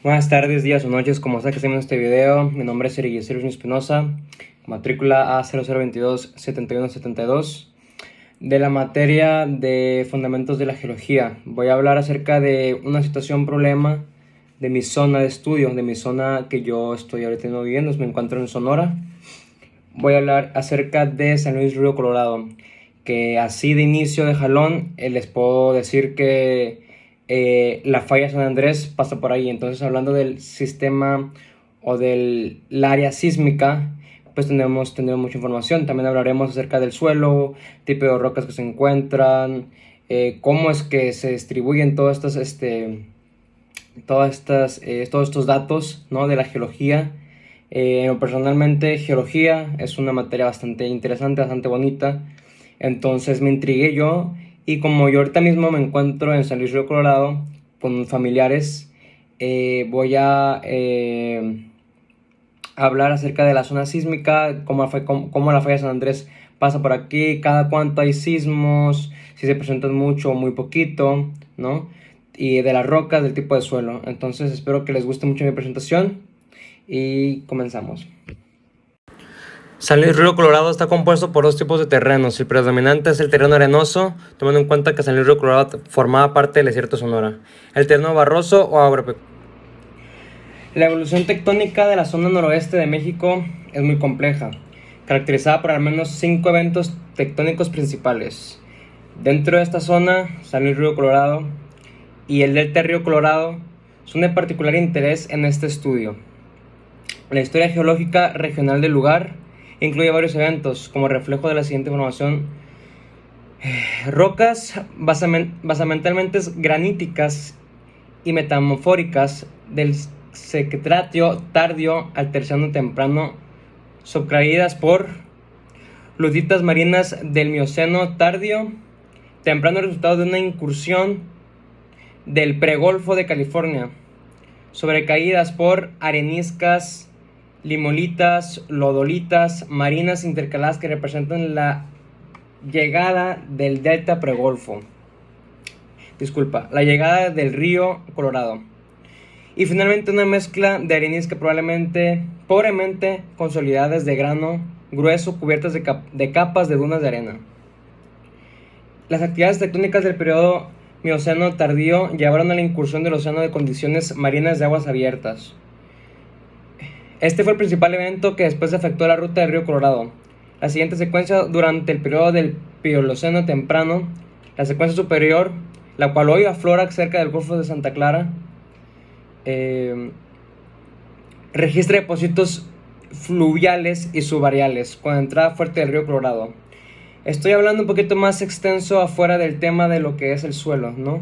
Buenas tardes, días o noches, como sea que estén viendo este video. Mi nombre es Eric Sergio Espinosa, matrícula A0022-7172, de la materia de Fundamentos de la Geología. Voy a hablar acerca de una situación, problema de mi zona de estudio, de mi zona que yo estoy ahorita viviendo. Me encuentro en Sonora. Voy a hablar acerca de San Luis Río Colorado, que así de inicio de jalón les puedo decir que la falla San Andrés pasa por ahí. Entonces, hablando del sistema o del área sísmica, pues tendremos mucha información. También hablaremos acerca del suelo, tipo de rocas que se encuentran, cómo es que se distribuyen todos estos datos, ¿no?, de la geología. Personalmente, geología es una materia bastante interesante, bastante bonita. Entonces me intrigué yo, y como yo ahorita mismo me encuentro en San Luis Río Colorado con familiares, voy a hablar acerca de la zona sísmica, cómo la falla San Andrés pasa por aquí, cada cuánto hay sismos, si se presentan mucho o muy poquito, ¿no? Y de las rocas, del tipo de suelo. Entonces espero que les guste mucho mi presentación y comenzamos. San Luis Río Colorado está compuesto por dos tipos de terrenos. El predominante es el terreno arenoso, tomando en cuenta que San Luis Río Colorado formaba parte del desierto de Sonora. El terreno barroso o agropecuario. La evolución tectónica de la zona noroeste de México es muy compleja, caracterizada por al menos 5 eventos tectónicos principales. Dentro de esta zona, San Luis Río Colorado y el delta Río Colorado son de particular interés en este estudio. La historia geológica regional del lugar incluye varios eventos, como reflejo de la siguiente información: rocas basamentalmente graníticas y metamórficas del secretrio tardío al terciano temprano, subtraídas por luditas marinas del Mioceno tardío temprano, resultado de una incursión del pregolfo de California, sobrecaídas por areniscas, limolitas, lodolitas marinas intercaladas que representan la llegada del delta pregolfo. La llegada del río Colorado. Y finalmente una mezcla de arenisca pobremente consolidadas de grano grueso, cubiertas de capas de dunas de arena. Las actividades tectónicas del periodo Mioceno tardío llevaron a la incursión del océano de condiciones marinas de aguas abiertas. Este fue el principal evento que después afectó la ruta del río Colorado. La siguiente secuencia durante el periodo del Plioceno temprano, la secuencia superior, la cual hoy aflora cerca del Golfo de Santa Clara, registra depósitos fluviales y subareales con entrada fuerte del río Colorado. Estoy hablando un poquito más extenso afuera del tema de lo que es el suelo, ¿no?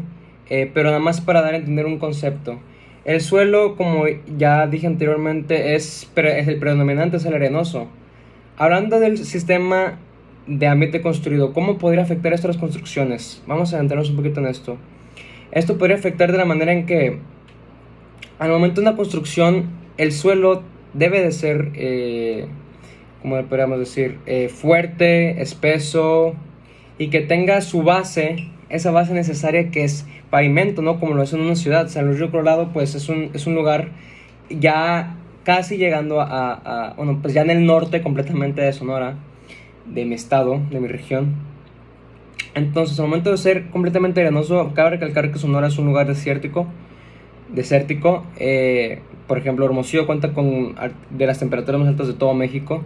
Pero nada más para dar a entender un concepto. El suelo, como ya dije anteriormente, es el predominante, es el arenoso. Hablando del sistema de ambiente construido, ¿cómo podría afectar esto a las construcciones? Vamos a adentrarnos un poquito en esto. Esto podría afectar de la manera en que, al momento de una construcción, el suelo debe de ser, como podríamos decir, fuerte, espeso, y que tenga su base, esa base necesaria que es pavimento, ¿no? Como lo es en una ciudad. San Luis Río Colorado, pues es un lugar ya casi llegando bueno, pues ya en el norte completamente de Sonora, de mi estado, de mi región. Entonces, al momento de ser completamente arenoso, cabe recalcar que Sonora es un lugar desértico. Por ejemplo, Hermosillo cuenta con de las temperaturas más altas de todo México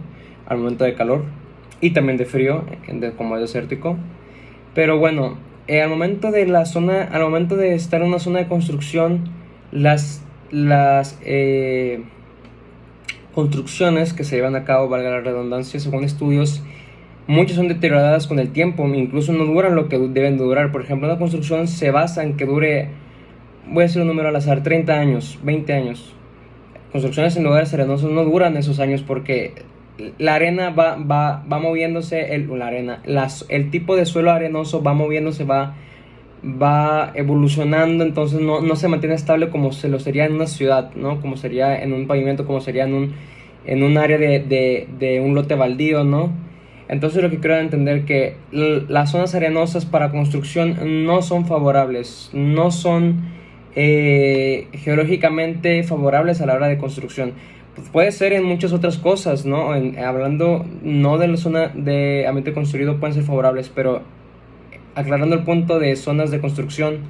al momento de calor y también de frío, como es desértico. Pero bueno, al momento de estar en una zona de construcción, las construcciones que se llevan a cabo, valga la redundancia, según estudios, muchas son deterioradas con el tiempo, incluso no duran lo que deben durar. Por ejemplo, una construcción se basa en que dure, voy a decir un número al azar, 30 años, 20 años. Construcciones en lugares arenosos no duran esos años porque la arena va moviéndose, el tipo de suelo arenoso va moviéndose, va evolucionando, entonces no se mantiene estable como se lo sería en una ciudad, ¿no? Como sería en un pavimento, como sería en un área de un lote baldío, ¿no? Entonces lo que quiero entender que las zonas arenosas para construcción no son favorables, no son geológicamente favorables a la hora de construcción. Pues puede ser en muchas otras cosas, ¿no? Hablando no de la zona de ambiente construido pueden ser favorables, pero aclarando el punto de zonas de construcción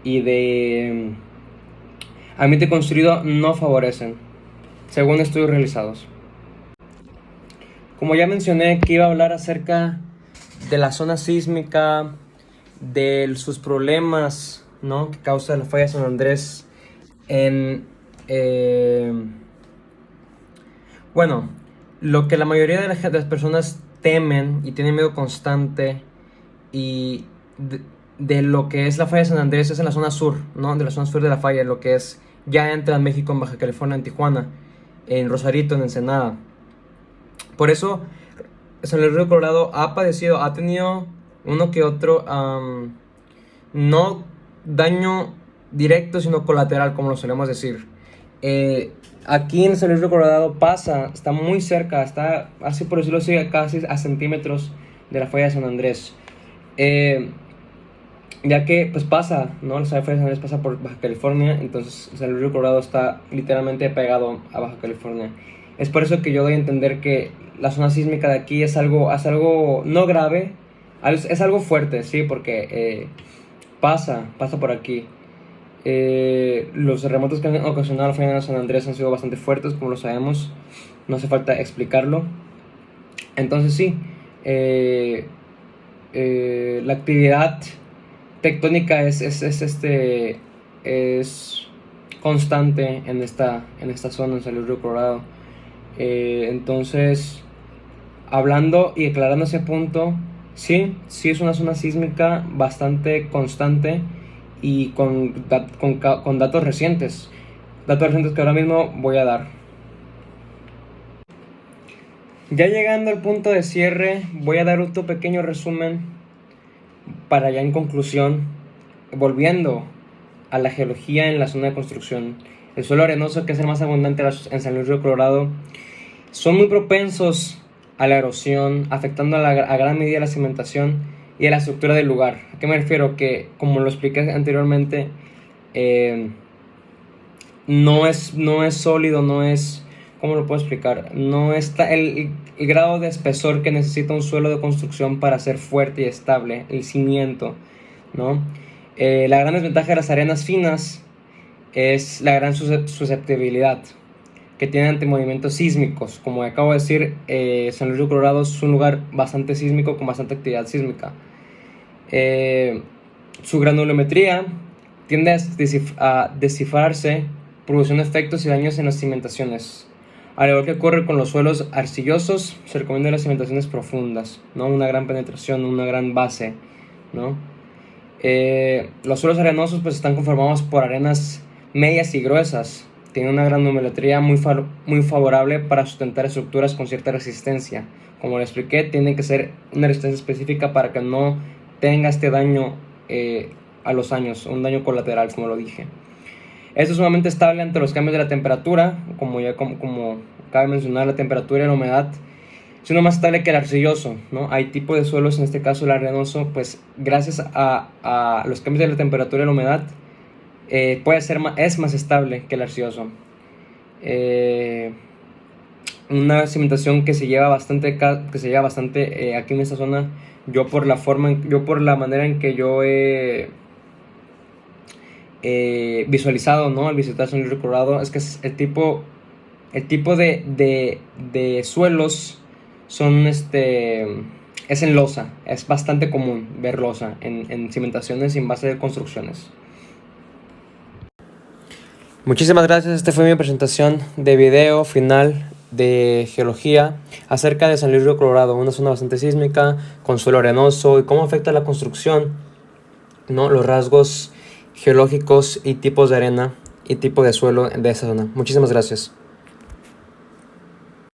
y de ambiente construido no favorecen, según estudios realizados. Como ya mencioné que iba a hablar acerca de la zona sísmica, de sus problemas, ¿no?, que causa la falla de San Andrés en... bueno, lo que la mayoría de las personas temen y tienen miedo constante y de lo que es la falla de San Andrés es en la zona sur, ¿no?, de la zona sur de la falla, lo que es ya entra en México, en Baja California, en Tijuana, en Rosarito, en Ensenada. Por eso San Luis Río Colorado ha tenido uno que otro, no daño directo, sino colateral, como lo solemos decir. Aquí en San Luis Río Colorado está muy cerca, está así por decirlo así, casi a centímetros de la falla de San Andrés. Ya que pues pasa, ¿no? La falla de San Andrés pasa por Baja California, entonces San Luis Río Colorado está literalmente pegado a Baja California. Es por eso que yo doy a entender que la zona sísmica de aquí es algo no grave, es algo fuerte, sí, porque pasa por aquí. Los terremotos que han ocasionado la falla de San Andrés han sido bastante fuertes, como lo sabemos, no hace falta explicarlo. Entonces sí, la actividad tectónica es constante en esta zona, en San Luis Río Colorado. Entonces, hablando y aclarando ese punto, sí es una zona sísmica bastante constante y con datos recientes que ahora mismo voy a dar. Ya llegando al punto de cierre, voy a dar otro pequeño resumen para ya en conclusión, volviendo a la geología en la zona de construcción. El suelo arenoso, que es el más abundante en San Luis Río Colorado, son muy propensos a la erosión, afectando a gran medida la cimentación y a la estructura del lugar. ¿A qué me refiero? Que, como lo expliqué anteriormente, no es sólido, no es... ¿Cómo lo puedo explicar? No está el grado de espesor que necesita un suelo de construcción para ser fuerte y estable, el cimiento, ¿no? La gran desventaja de las arenas finas es la gran susceptibilidad que tienen ante movimientos sísmicos. Como acabo de decir, San Luis Río Colorado es un lugar bastante sísmico, con bastante actividad sísmica. Su granulometría tiende a descifrarse, produciendo efectos y daños en las cimentaciones. Al igual que ocurre con los suelos arcillosos, se recomiendan las cimentaciones profundas, ¿no? Una gran penetración, una gran base, ¿no? Los suelos arenosos pues están conformados por arenas medias y gruesas. Tienen una granulometría muy favorable para sustentar estructuras con cierta resistencia. Como le expliqué, tiene que ser una resistencia específica para que no tenga este daño a los años, un daño colateral, como lo dije. Esto es sumamente estable ante los cambios de la temperatura, como cabe mencionar, la temperatura y la humedad. Es uno más estable que el arcilloso, ¿no? Hay tipos de suelos, en este caso el arenoso, pues gracias a los cambios de la temperatura y la humedad, es más estable que el arcilloso. Una cimentación que se lleva bastante aquí en esta zona, yo por la manera en que yo he visualizado, ¿no?, al visitar San Luis Río Colorado, es que el tipo de suelos son es en losa. Es bastante común ver losa en cimentaciones y en base de construcciones. Muchísimas gracias. Esta fue mi presentación de video final de geología acerca de San Luis Río Colorado, una zona bastante sísmica, con suelo arenoso y cómo afecta la construcción, ¿no?, los rasgos geológicos y tipos de arena y tipo de suelo de esa zona. Muchísimas gracias.